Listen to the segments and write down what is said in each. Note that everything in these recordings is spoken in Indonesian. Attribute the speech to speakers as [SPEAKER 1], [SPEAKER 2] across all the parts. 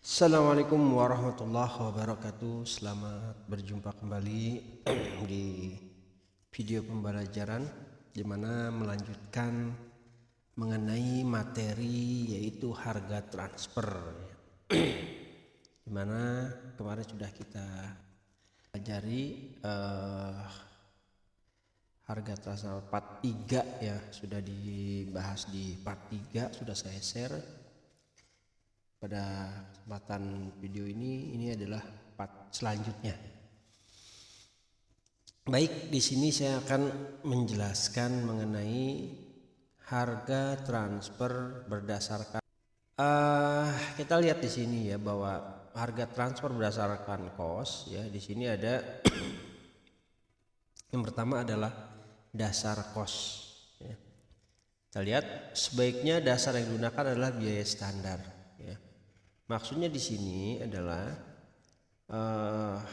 [SPEAKER 1] Assalamualaikum warahmatullahi wabarakatuh. Selamat berjumpa kembali di video pembelajaran di mana melanjutkan mengenai materi yaitu harga transfer. Di mana kemarin sudah kita pelajari harga transfer part 3 ya, sudah dibahas di part 3, sudah saya share. Pada kesempatan video ini adalah part selanjutnya. Baik, di sini saya akan menjelaskan mengenai harga transfer berdasarkan kita lihat di sini ya, bahwa harga transfer berdasarkan cost ya. Di sini ada yang pertama adalah dasar cost ya. Kita lihat sebaiknya dasar yang digunakan adalah biaya standar ya. Maksudnya di sini adalah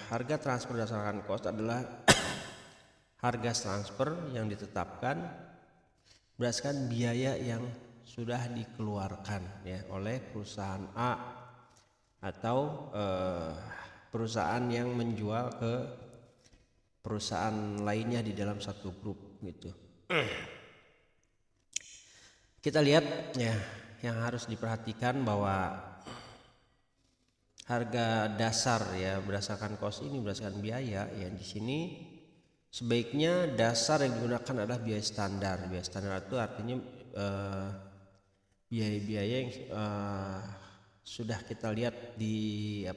[SPEAKER 1] harga transfer berdasarkan cost adalah harga transfer yang ditetapkan berdasarkan biaya yang sudah dikeluarkan ya oleh perusahaan A atau perusahaan yang menjual ke perusahaan lainnya di dalam satu grup gitu. Kita lihat ya, yang harus diperhatikan bahwa harga dasar ya berdasarkan cost ini berdasarkan biaya ya. Di sini sebaiknya dasar yang digunakan adalah biaya standar. Biaya standar itu artinya biaya-biaya yang sudah kita lihat di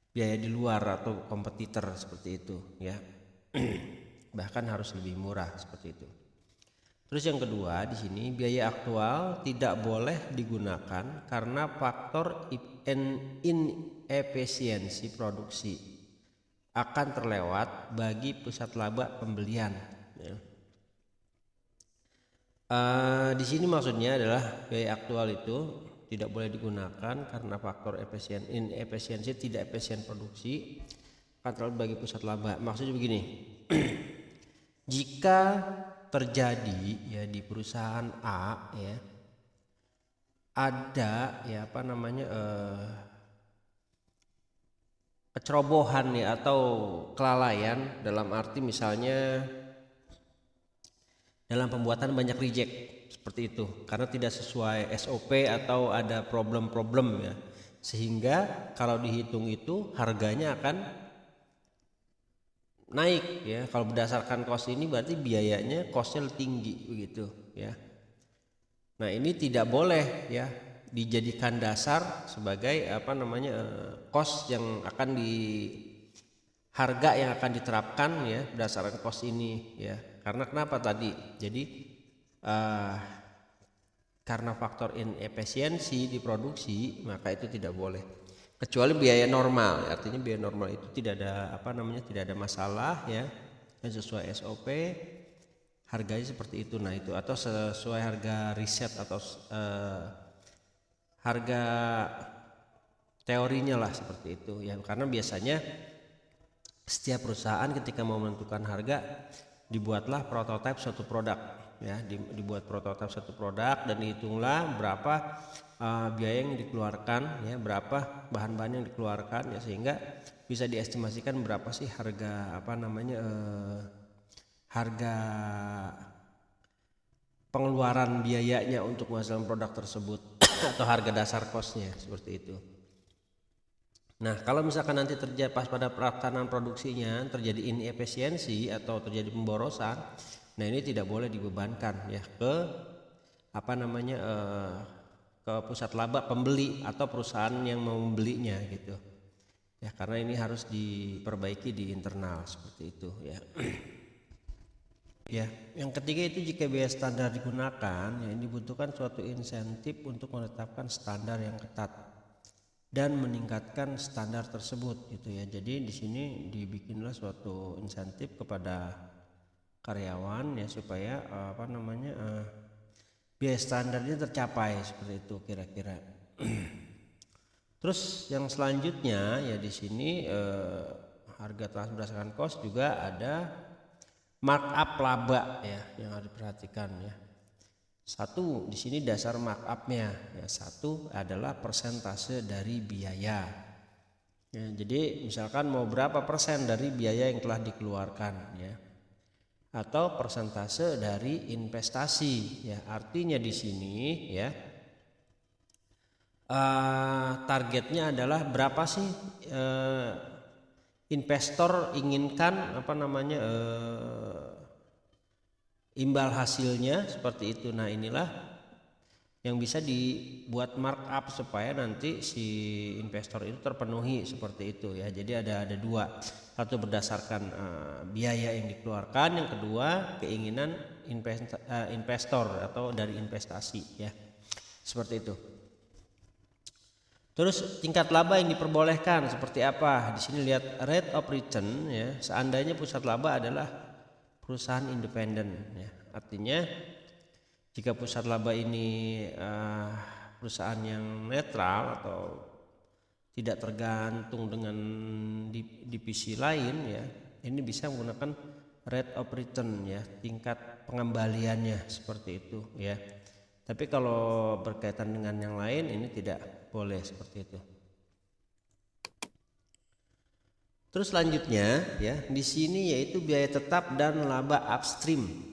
[SPEAKER 1] biaya di luar atau kompetitor seperti itu ya. Bahkan harus lebih murah seperti itu. Terus yang kedua di sini biaya aktual tidak boleh digunakan karena faktor inefisiensi produksi akan terlewat bagi pusat laba pembelian. Ya. Di sini maksudnya adalah biaya aktual itu tidak boleh digunakan karena faktor inefisiensi tidak efisien produksi akan terlewat bagi pusat laba. Maksudnya begini. Jika terjadi ya di perusahaan A ya ada ya kecerobohan ya atau kelalaian, dalam arti misalnya dalam pembuatan banyak reject seperti itu karena tidak sesuai SOP atau ada problem-problem ya, sehingga kalau dihitung itu harganya akan naik ya. Kalau berdasarkan cost ini berarti biayanya costnya tinggi begitu ya. Nah ini tidak boleh ya dijadikan dasar sebagai cost yang akan harga yang akan diterapkan ya berdasarkan cost ini ya. Karena kenapa tadi? Jadi karena faktor inefisiensi di produksi, maka itu tidak boleh. Kecuali biaya normal, artinya biaya normal itu tidak ada tidak ada masalah ya, yang sesuai SOP harganya seperti itu. Nah itu atau sesuai harga riset atau harga teorinya lah seperti itu ya. Karena biasanya setiap perusahaan ketika mau menentukan harga dibuatlah prototipe suatu produk ya, dibuat prototipe satu produk dan dihitunglah berapa biaya yang dikeluarkan ya, berapa bahan-bahan yang dikeluarkan ya, sehingga bisa diestimasikan berapa sih harga harga pengeluaran biayanya untuk menghasilkan produk tersebut atau harga dasar costnya seperti itu. Nah kalau misalkan nanti terjadi pas pada pelaksanaan produksinya terjadi inefisiensi atau terjadi pemborosan, nah ini tidak boleh dibebankan ya ke ke pusat laba pembeli atau perusahaan yang mau membelinya gitu ya, karena ini harus diperbaiki di internal seperti itu ya. Ya, yang ketiga itu jika biaya standar digunakan ya, dibutuhkan suatu insentif untuk menetapkan standar yang ketat dan meningkatkan standar tersebut gitu ya. Jadi di sini dibikinlah suatu insentif kepada karyawan ya supaya biaya standarnya tercapai seperti itu kira-kira. Terus yang selanjutnya ya di sini harga transfer berdasarkan cost juga ada markup laba ya yang harus diperhatikan ya. Satu di sini dasar markupnya ya, satu adalah persentase dari biaya ya, jadi misalkan mau berapa persen dari biaya yang telah dikeluarkan ya, atau persentase dari investasi ya. Artinya di sini ya targetnya adalah berapa sih investor inginkan imbal hasilnya seperti itu. Nah inilah yang bisa dibuat markup supaya nanti si investor itu terpenuhi seperti itu ya. Jadi ada dua, satu berdasarkan biaya yang dikeluarkan, yang kedua keinginan investor atau dari investasi ya, seperti itu. Terus tingkat laba yang diperbolehkan seperti apa? Di sini lihat rate of return ya. Seandainya pusat laba adalah perusahaan independen ya. Artinya jika pusat laba ini perusahaan yang netral atau tidak tergantung dengan divisi lain ya, ini bisa menggunakan rate of return ya, tingkat pengembaliannya seperti itu ya. Tapi kalau berkaitan dengan yang lain ini tidak boleh seperti itu. Terus selanjutnya ya, di sini yaitu biaya tetap dan laba upstream.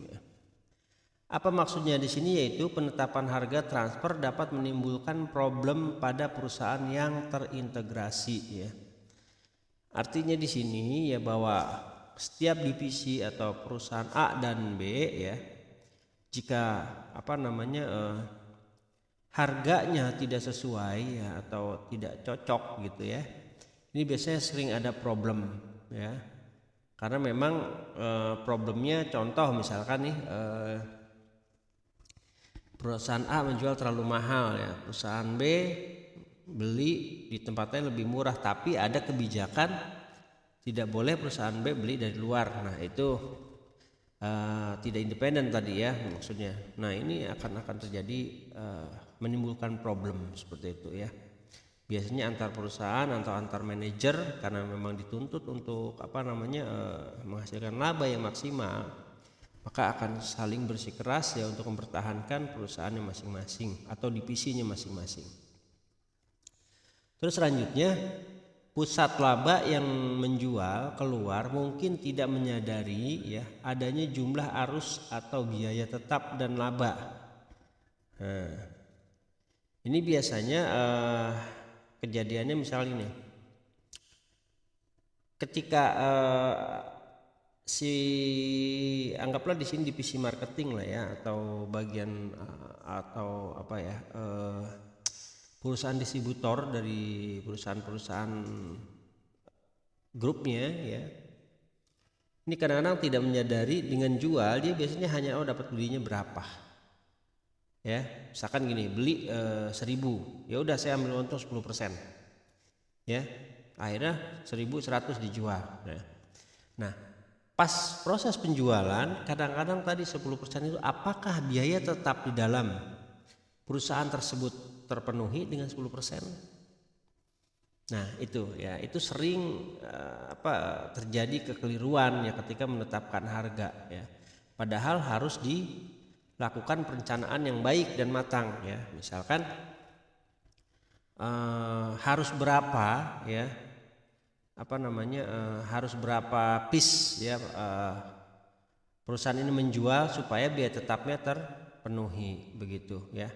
[SPEAKER 1] Apa maksudnya di sini? Yaitu penetapan harga transfer dapat menimbulkan problem pada perusahaan yang terintegrasi ya. Artinya di sini ya bahwa setiap divisi atau perusahaan A dan B ya, jika harganya tidak sesuai ya, atau tidak cocok gitu ya, ini biasanya sering ada problem ya. Karena memang problemnya, contoh misalkan nih, perusahaan A menjual terlalu mahal ya, perusahaan B beli di tempatnya lebih murah, tapi ada kebijakan tidak boleh perusahaan B beli dari luar. Nah itu tidak independen tadi ya maksudnya. Nah ini akan terjadi menimbulkan problem seperti itu ya. Biasanya antar perusahaan atau antar manajer, karena memang dituntut untuk menghasilkan laba yang maksimal, maka akan saling bersikeras ya untuk mempertahankan perusahaannya masing-masing atau divisinya masing-masing. Terus selanjutnya, pusat laba yang menjual keluar mungkin tidak menyadari ya adanya jumlah arus atau biaya tetap dan laba. Nah, ini biasanya kejadiannya misalnya ini, ketika anggaplah di sini divisi marketing lah ya, atau bagian perusahaan distributor dari perusahaan grupnya ya. Ini kadang-kadang tidak menyadari dengan jual dia biasanya hanya dapat belinya berapa. Ya, misalkan gini, beli 1.000, ya udah saya ambil untung 10%. Ya. Akhirnya 1.100 dijual. Nah, pas proses penjualan kadang-kadang tadi 10% itu apakah biaya tetap di dalam perusahaan tersebut terpenuhi dengan 10%? Nah itu ya, itu sering terjadi kekeliruan ya ketika menetapkan harga ya. Padahal harus dilakukan perencanaan yang baik dan matang ya. Misalkan harus berapa ya, harus berapa piece ya perusahaan ini menjual supaya biaya tetapnya terpenuhi begitu ya.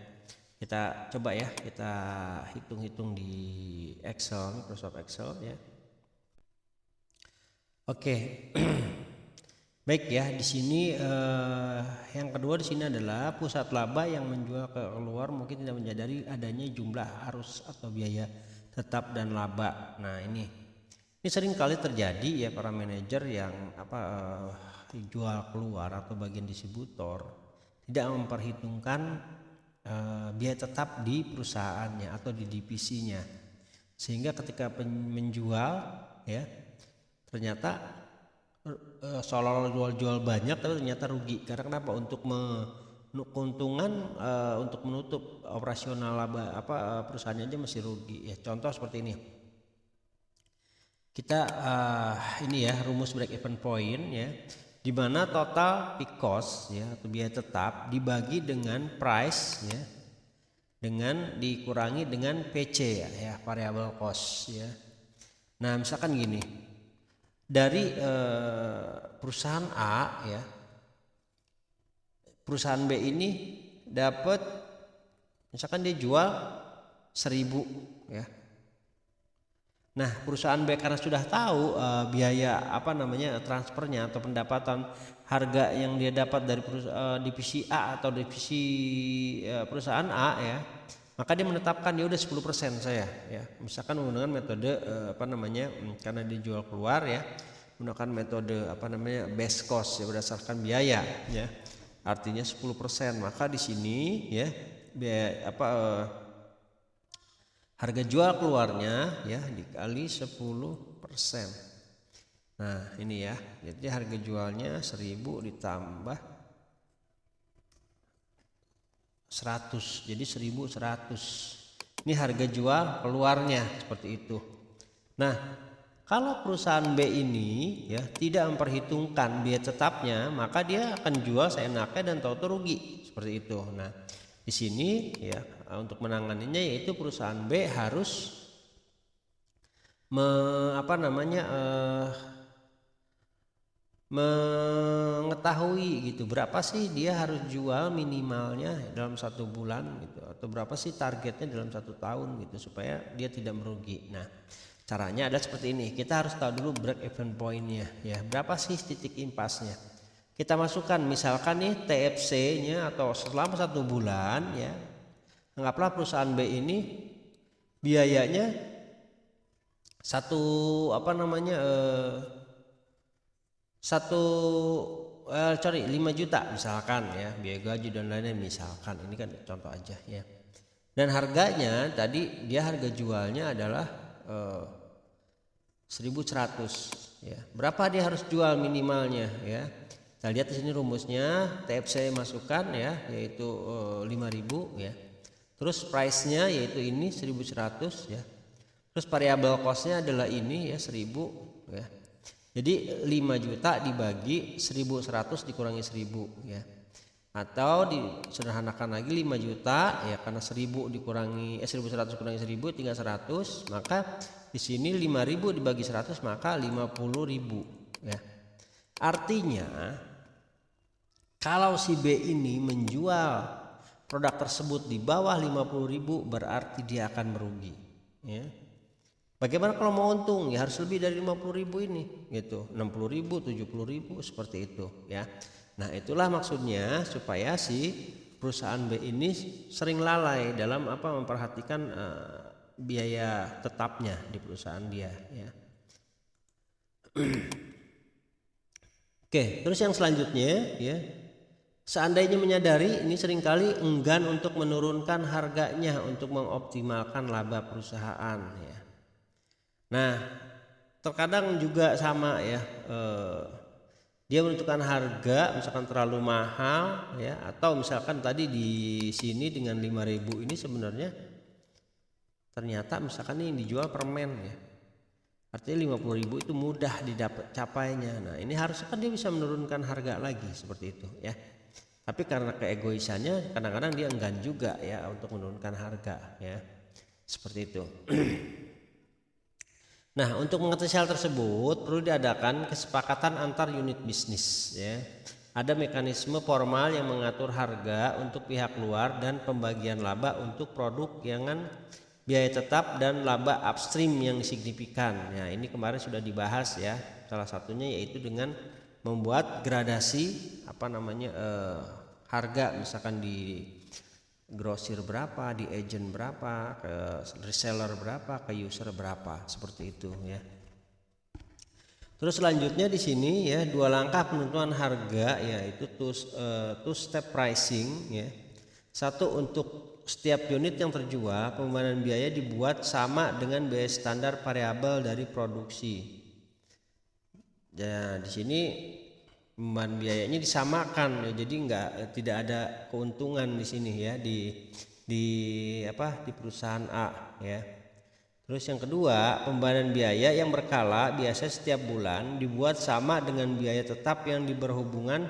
[SPEAKER 1] Kita coba ya, kita hitung-hitung di Excel, Microsoft Excel ya. Oke. Baik ya, di sini yang kedua di sini adalah pusat laba yang menjual keluar mungkin tidak menyadari adanya jumlah arus atau biaya tetap dan laba. Nah, ini sering kali terjadi ya, para manajer yang jual keluar atau bagian distributor tidak memperhitungkan biaya tetap di perusahaannya atau di divisinya, sehingga ketika menjual ya ternyata seolah-olah jual banyak tapi ternyata rugi. Karena kenapa? Untuk keuntungan untuk menutup operasional laba perusahaannya aja masih rugi ya. Contoh seperti ini, kita ini ya rumus break even point ya. di mana total peak cost ya atau biaya tetap dibagi dengan price ya dengan dikurangi dengan PC ya variable cost ya. Nah misalkan gini, dari perusahaan A ya, perusahaan B ini dapat misalkan dia jual 1.000 ya. Nah perusahaan B karena sudah tahu biaya transfernya atau pendapatan harga yang dia dapat dari divisi A atau divisi perusahaan A ya, maka dia menetapkan ya udah 10% saya ya. Misalkan menggunakan metode karena dijual keluar ya, menggunakan metode base cost ya berdasarkan biaya ya. Artinya 10%, maka di sini ya biaya harga jual keluarnya ya dikali 10%. Nah ini ya, jadi harga jualnya 1.000 ditambah 100 jadi 1.100. Ini harga jual keluarnya seperti itu. Nah kalau perusahaan B ini ya tidak memperhitungkan biaya tetapnya, maka dia akan jual seenaknya dan tahu-tahu rugi seperti itu. Nah di sini ya untuk menanganinya yaitu perusahaan B harus mengetahui gitu berapa sih dia harus jual minimalnya dalam 1 bulan gitu, atau berapa sih targetnya dalam 1 tahun gitu supaya dia tidak merugi. Nah caranya ada seperti ini, kita harus tahu dulu break even pointnya ya, berapa sih titik impasnya. Kita masukkan misalkan nih TFC nya atau selama 1 bulan ya, anggaplah perusahaan B ini biayanya 5 juta misalkan ya, biaya gaji dan lainnya misalkan, ini kan contoh aja ya. Dan harganya tadi dia harga jualnya adalah 1.100 ya. Berapa dia harus jual minimalnya ya? Kita lihat di sini rumusnya, TFC masukkan ya yaitu 5.000 ya. Terus price-nya yaitu ini 1.100 ya. Terus variable cost-nya adalah ini ya 1.000 ya. Jadi 5 juta dibagi 1.100 dikurangi 1.000 ya. Atau disederhanakan lagi 5 juta ya, karena 1.100 dikurangi 1.100 kurangi 1.000 tinggal 100, maka di sini 5.000 dibagi 100 maka 50.000 ya. Artinya kalau si B ini menjual produk tersebut di bawah 50.000 berarti dia akan merugi ya. Bagaimana kalau mau untung? Ya harus lebih dari 50.000 ini gitu, 60.000, 70.000 seperti itu ya. Nah itulah maksudnya supaya si perusahaan B ini sering lalai dalam memperhatikan biaya tetapnya di perusahaan dia ya. Oke, terus yang selanjutnya ya, seandainya menyadari ini seringkali enggan untuk menurunkan harganya untuk mengoptimalkan laba perusahaan ya. Nah terkadang juga sama ya, dia menentukan harga misalkan terlalu mahal ya, atau misalkan tadi di sini dengan 5.000 ini sebenarnya ternyata misalkan ini yang dijual permen ya, artinya 50.000 itu mudah didapat capainya. Nah ini harusnya kan dia bisa menurunkan harga lagi seperti itu ya, tapi karena keegoisannya kadang-kadang dia enggan juga ya untuk menurunkan harga ya, seperti itu. Nah untuk mengatasi hal tersebut perlu diadakan kesepakatan antar unit bisnis ya. Ada mekanisme formal yang mengatur harga untuk pihak luar dan pembagian laba untuk produk yang biaya tetap dan laba upstream yang signifikan. Nah ini kemarin sudah dibahas ya, salah satunya yaitu dengan membuat gradasi harga, misalkan di grosir berapa, di agent berapa, ke reseller berapa, ke user berapa, seperti itu ya. Terus selanjutnya di sini ya 2 langkah penentuan harga, yaitu two step pricing ya. Satu, untuk setiap unit yang terjual pembebanan biaya dibuat sama dengan biaya standar variabel dari produksi. Ya di sini beban biayanya disamakan ya, jadi tidak ada keuntungan di sini ya di perusahaan A ya. Terus yang kedua, pembayaran biaya yang berkala biasa setiap bulan dibuat sama dengan biaya tetap yang berhubungan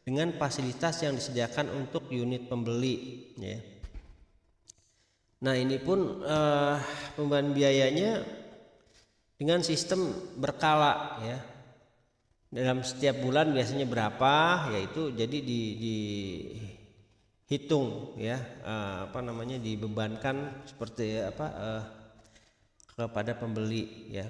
[SPEAKER 1] dengan fasilitas yang disediakan untuk unit pembeli ya. Nah ini pun pembayaran biayanya dengan sistem berkala ya. Dalam setiap bulan biasanya berapa, yaitu jadi dihitung ya, dibebankan seperti kepada pembeli ya.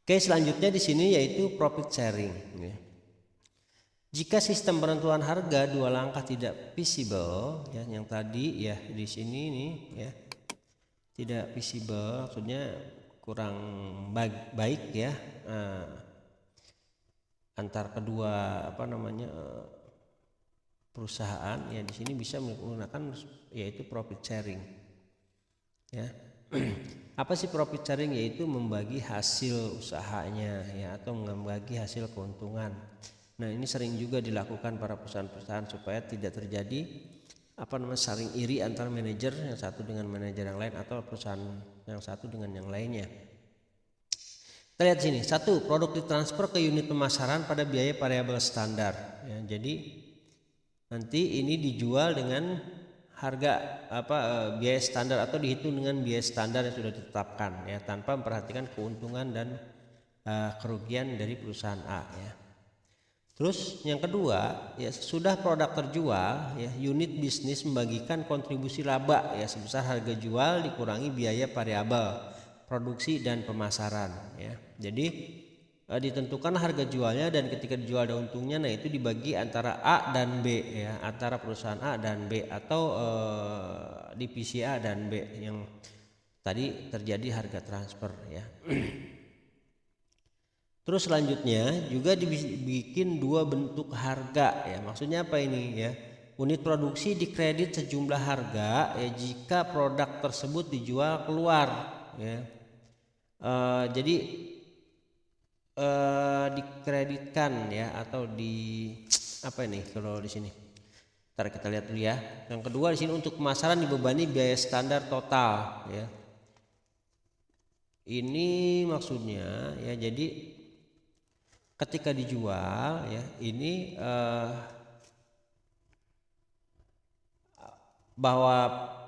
[SPEAKER 1] Oke, selanjutnya di sini yaitu profit sharing ya. Jika sistem penentuan harga dua langkah tidak visible ya, yang tadi ya di sini nih ya, tidak visible maksudnya kurang baik ya antar kedua perusahaan ya, di sini bisa menggunakan yaitu profit sharing ya. Apa sih profit sharing? Yaitu membagi hasil usahanya ya, atau membagi hasil keuntungan. Nah ini sering juga dilakukan para perusahaan-perusahaan supaya tidak terjadi saling iri antara manajer yang satu dengan manajer yang lain, atau perusahaan yang satu dengan yang lainnya. Kita lihat sini, satu, produk ditransfer ke unit pemasaran pada biaya variabel standar ya. Jadi nanti ini dijual dengan harga biaya standar, atau dihitung dengan biaya standar yang sudah ditetapkan ya, tanpa memperhatikan keuntungan dan kerugian dari perusahaan A ya. Terus yang kedua ya, sudah produk terjual ya, unit bisnis membagikan kontribusi laba ya sebesar harga jual dikurangi biaya variabel produksi dan pemasaran ya. Jadi ditentukan harga jualnya, dan ketika dijual ada untungnya, nah itu dibagi antara A dan B ya, antara perusahaan A dan B, atau divisi A dan B yang tadi terjadi harga transfer ya. Terus selanjutnya juga dibikin dua bentuk harga ya. Maksudnya apa ini ya? Unit produksi dikredit sejumlah harga ya jika produk tersebut dijual keluar ya. Jadi dikreditkan ya, atau kalau di sini. Ntar kita lihat dulu ya. Yang kedua di sini untuk pemasaran dibebani biaya standar total ya. Ini maksudnya ya, jadi ketika dijual ya ini bahwa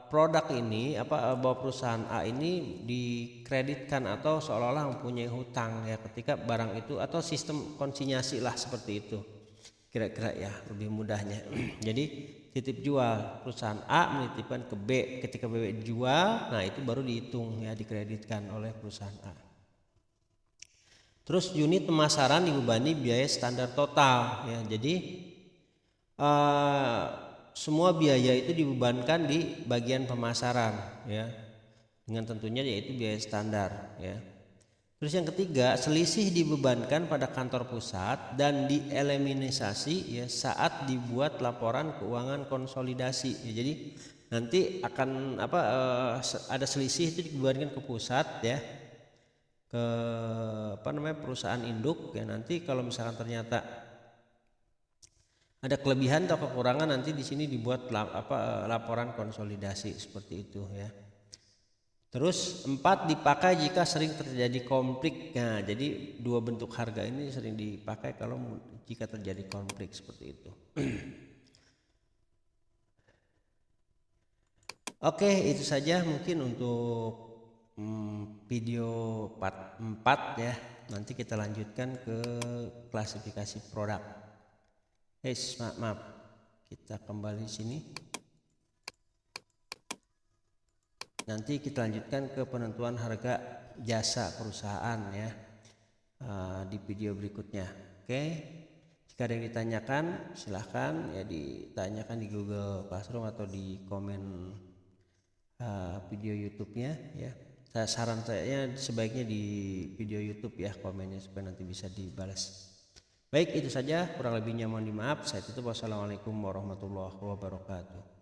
[SPEAKER 1] produk ini bahwa perusahaan A ini dikreditkan atau seolah-olah mempunyai hutang ya ketika barang itu, atau sistem konsinyasi lah seperti itu kira-kira ya, lebih mudahnya. Jadi titip jual, perusahaan A menitipkan ke B, ketika B dijual, nah itu baru dihitung ya, dikreditkan oleh perusahaan A. Terus unit pemasaran dibebani biaya standar total ya. Jadi semua biaya itu dibebankan di bagian pemasaran ya, dengan tentunya yaitu biaya standar ya. Terus yang ketiga, selisih dibebankan pada kantor pusat dan dieliminasi ya saat dibuat laporan keuangan konsolidasi ya. Jadi nanti akan ada selisih itu dibebankan ke pusat ya, ke perusahaan induk ya. Nanti kalau misalkan ternyata ada kelebihan atau kekurangan, nanti di sini dibuat laporan konsolidasi seperti itu ya. Terus 4, dipakai jika sering terjadi konflik. Nah, jadi dua bentuk harga ini sering dipakai kalau jika terjadi konflik seperti itu. Oke, itu saja mungkin untuk video part 4 ya. Nanti kita lanjutkan ke klasifikasi produk. Maaf, kita kembali sini. Nanti kita lanjutkan ke penentuan harga jasa perusahaan ya di video berikutnya. Oke, jika ada yang ditanyakan silahkan ya, ditanyakan di Google Classroom atau di komen video YouTube-nya ya. Saran saya sebaiknya di video YouTube ya komennya, supaya nanti bisa dibalas. Baik, itu saja, kurang lebihnya mohon dimaaf. Saya tutup. Wassalamualaikum warahmatullahi wabarakatuh.